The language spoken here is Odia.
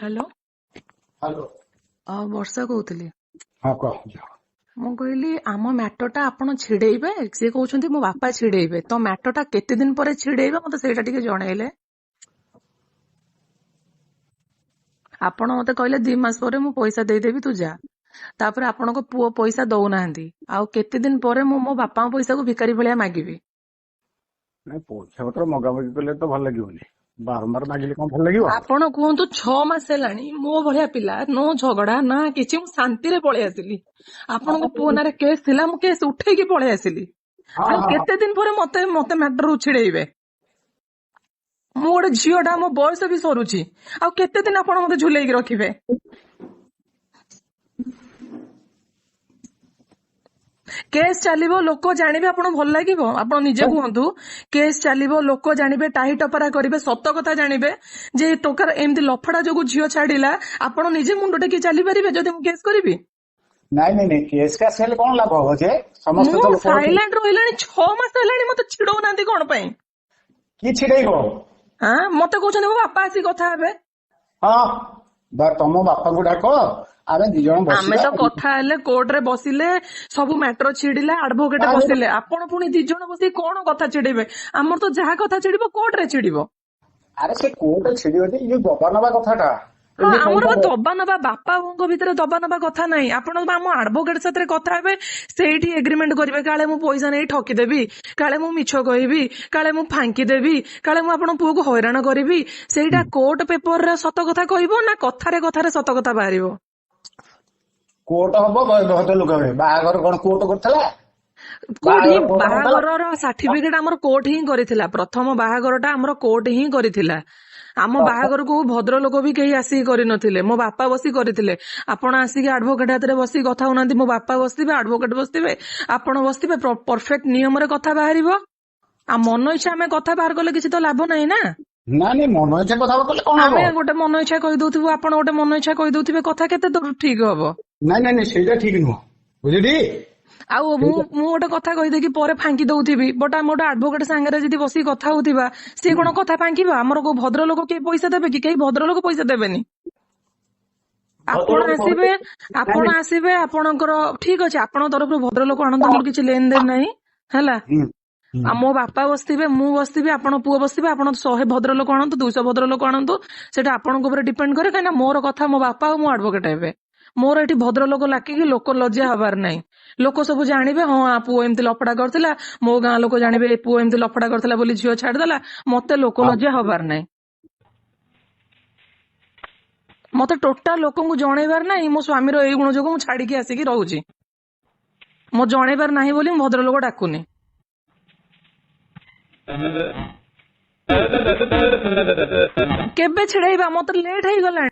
ହ୍ୟାଲୋ। ହ୍ୟାଲୋ। ବର୍ଷା କହୁଥିଲି। ହଁ କହ। ମୁଁ କହିଲି ଆମ ମ୍ୟାଟରଟା ଆପଣ ଛିଡେଇବେ, ସିଏ କହୁଛନ୍ତି ମୋ ବାପା ଛିଡେଇବେ, ତ ମ୍ୟାଟରଟା କେତେ ଦିନ ପରେ ଛିଡେଇବେ ମତେ ସେଇଟା ଟିକେ ଜଣେଇଲେ। ଆପଣ ମତେ କହିଲେ 2 ମାସ ପରେ ମୁଁ ପଇସା ଦେଇଦେବି ତୁ ଯା, ତାପରେ ଆପଣଙ୍କ ପୁଅ ପଇସା ଦଉନାହାନ୍ତି, ଆଉ କେତେ ଦିନ ପରେ ମୁଁ ମୋ ବାପାଙ୍କ ପଇସାକୁ ଭିକାରୀ ଭଳିଆ ମାଗିବି? ନାଇଁ ପଇସା ପତ୍ର ମଗାମଗି କଲେ ତ ଭଲ ଲାଗିବନି, ବାରମ୍ବାର ମାଗିଲେ କଣ ଭଲ ଲାଗିବ? ଆପଣ କୁହନ୍ତୁ 6 ମାସ ହେଲାଣି ମୋ ଭଳିଆ ପିଲା, ନୋ ଝଗଡା ନା କିଛି, ମୁଁ ଶାନ୍ତିରେ ପଳେଇ ଆସିଲି। ଆପଣଙ୍କ ପୁଅ ନାଁରେ କେସ୍ ଥିଲା, ମୁଁ କେସ୍ ଉଠେଇକି ପଳେଇ ଆସିଲି। ହଁ ଆଉ ହଁ କେତେ ଦିନ ପରେ ମତେ ମତେ ମ୍ୟାଟର ଛିଡେଇବେ? ମୁଁ ଗୋଟେ ଝିଅଟା, ମୋ ବୟସ ବି ସରୁଛି, ଆଉ କେତେ ଦିନ ଆପଣ ମତେ ଝୁଲେଇକି ରଖିବେ? କେସ୍ ଚାଲିବ, ଲୋକ ଜାଣିବେ, ଆପଣ ଭଲ ଲାଗିବ? ଆପଣ ନିଜେ କୁହନ୍ତୁ। କେସ୍ ଚାଲିବ, ଲୋକ ଜାଣିବେ, ଟାହି ଟପରା କରିବେ, ସତ କଥା ଜାଣିବେ ଯେ ଟୋକାର ଏମିତି ଲଫଡା ଯୋଗୁ ଝିଅ ଛାଡିଲା। ଆପଣ ନିଜେ ମୁଣ୍ଡ ଟେକି ଚାଲିପାରିବେ ଯଦି ମୁଁ କେସ୍ କରିବି? ନାଇଁ ନାଇଁ ନାଇଁ, କେସ୍ କାସ୍ ହେଲେ କଣ ଲାଭ ହବ ଯେ? ସମସ୍ତେ ମୁଁ ତ ଲୋକ ଅଛନ୍ତି। ସାଇଲେଣ୍ଟ ରହିଲାଣି 6 ମାସ ହେଲାଣି, ମତେ ଛିଡଉନାହାନ୍ତି କଣ ପାଇଁ? କି ଛିଡେଇବ? ମତେ କହୁଛନ୍ତି ମୋ ବାପା ଆସି କଥା ହେବେ। ହଁ, ତମ ବାପାଙ୍କୁ ଡାକ, ଆମେ 2 ଜଣ ଆମେ ବସିବା। ତ କଥା ହେଲେ, କୋର୍ଟରେ ବସିଲେ, ସବୁ ମ୍ୟାଟର ଛିଡିଲା, ଆଡଭୋକେଟ ବସିଲେ, ଆପଣ ପୁଣି 2 ଜଣ ବସିକି କଣ କଥା ଛିଡେଇବେ? ଆମର ତ ଯାହା କଥା ଛିଡିବ କୋର୍ଟରେ ଛିଡିବ। ଆରେ ସେ କୋର୍ଟ ଛିଡିବ ଯେ, ଯୋଉ ଦବା ନବା କଥାଟା ହଁ, ଯଦି ଆମର ପଇସା ଦବା ନବା, ବାପା ବୋଉଙ୍କ ଭିତରେ ଦବା ନବା କଥା ନାହିଁ। ଆପଣ ଆମ ଆଡଭୋକେଟ ସାଥିରେ କଥା ହେବେ, ସେଇଠି ଏଗ୍ରିମେଣ୍ଟ କରିବେ। କାଳେ ମୁଁ ପଇସା ନେଇ ଠକିଦେବି, କାଳେ ମୁଁ ମିଛ କହିବି, କାଳେ ମୁଁ ଫାଙ୍କି ଦେବି, କାଳେ ମୁଁ ଆପଣଙ୍କ ପୁଅକୁ ହଇରାଣ କରିବି, ସେଇଟା କୋର୍ଟ ପେପରରେ ସତ କଥା କହିବ ନା କଥାରେ କଥାରେ ସତ କଥା ବାହାରିବ? କୋର୍ଟ ହବ, ଭଦ୍ରଲୋକ ହେବେ। ବାହାଘର କଣ କୋର୍ଟ କରିଥିଲା? କୋର୍ଟ ହିଁ, ବାହାଘର କୋର୍ଟ କରିଥିଲା? ବାହାଘରର ସାର୍ଟିଫିକେଟ ଆମର କୋର୍ଟ ହିଁ କରିଥିଲା। ପ୍ରଥମ ବାହାଘରଟା ଆମର କୋର୍ଟ ହିଁ କରିଥିଲା। ଆମ ବାହାଘରକୁ ଭଦ୍ରଲୋକ ବି କେହି ଆସିକି କରିନଥିଲେ, ମୋ ବାପା ବସି କରିଥିଲେ। ଆପଣ ଆସିକି ଆଡଭୋକେଟ ହାତରେ ବସିକି କଥା ହଉନାହାନ୍ତି। ମୋ ବାପା ବସିଥିବେ, ଆଡଭୋକେଟ ବସିଥିବେ, ଆପଣ ବସିଥିବେ, ପରଫେକ୍ଟ ନିୟମରେ କଥା ବାହାରିବ। ଆଉ ମନ ଇଚ୍ଛା ଆମେ କଥା ବାହାର କଲେ କିଛି ତ ଲାଭ ନାହିଁ ନା। ନାଇଁ ନାଇଁ, ମନ ଇଚ୍ଛା କଥା କଲେ କଣ ହବ? ଆମେ ଗୋଟେ ମନ ଇଚ୍ଛା କହିଦଉଥିବୁ, ଆପଣ ଗୋଟେ ମନ ଇଚ୍ଛା କହିଦଉଥିବେ, କଥା କେତେ ଦୂର ଠିକ ହବ? ନାଇଁ ନାଇଁ ନାଇଁ, ସେଇଟା ଠିକ ନୁହଁ, ବୁଝିଲି। ଆଉ ମୁଁ ଗୋଟେ କଥା କହିଦେଇକି ପରେ ଫାଙ୍କି ଦଉଥିବି, ବଟ୍ ଆମେ ଗୋଟେ ଆଡଭୋକେଟ ସାଙ୍ଗରେ ଯଦି ବସିକି କଥା ହଉଥିବା, ସିଏ କଣ କଥା ଫାଙ୍କିବ? ଆମର କୋଉ ଭଦ୍ରଲୋକ କେହି ପଇସା ଦେବେ କି? କେହି ଭଦ୍ରଲୋକ ପଇସା ଦେବେନି। ଆପଣ ଆସିବେ, ଆପଣ ଆସିବେ, ଆପଣଙ୍କର ଠିକ ଅଛି, ଆପଣଙ୍କ ତରଫରୁ ଭଦ୍ରଲୋକ ଆଣନ୍ତୁ, ମୋର କିଛି ଲେନ ଦେନ ନାହିଁ, ହେଲା। ଆଉ ମୋ ବାପା ବସିଥିବେ, ମୁଁ ବସିଥିବି, ଆପଣ ପୁଅ ବସିଥିବେ, ଆପଣ 100 ଭଦ୍ରଲୋକ ଆଣନ୍ତୁ, 200 ଭଦ୍ରଲୋକ ଆଣନ୍ତୁ, ସେଟା ଆପଣଙ୍କ ଉପରେ ଡିପେଣ୍ଡ କରେ। କାହିଁକିନା ମୋର କଥା ମୋ ବାପା ଆଉ ମୋ ଆଡଭୋକେଟ ହେବେ। ମୋର ଏଠି ଭଦ୍ରଲୋକ ଲାକିକି ଲୋକ ଲଜ୍ଜା ହବାର ନାହିଁ। ଲୋକ ସବୁ ଜାଣିବେ, ହଁ ଆ ପୁଅ ଏମିତି ଲଫଡା କରିଥିଲା, ମୋ ଗାଁ ଲୋକ ଜାଣିବେ ଏ ପୁଅ ଏମିତି ଲଫଡା କରିଥିଲା ବୋଲି ଝିଅ ଛାଡିଦେଲା। ମତେ ଲୋକ ଲଜ୍ଜା ହବାର ନାହିଁ। ମତେ ଟୋଟାଲ ଲୋକଙ୍କୁ ଜଣେଇବାର ନାହିଁ ମୋ ସ୍ୱାମୀର ଏଇ ଗୁଣ ଯୋଗୁଁ ମୁଁ ଛାଡିକି ଆସିକି ରହୁଛି। ମୋ ଜଣେଇବାର ନାହିଁ ବୋଲି ମୁଁ ଭଦ୍ରଲୋକ ଡାକୁନି। କେବେ ଛିଡେଇବା? ମତେ ଲେଟ୍ ହେଇଗଲାଣି।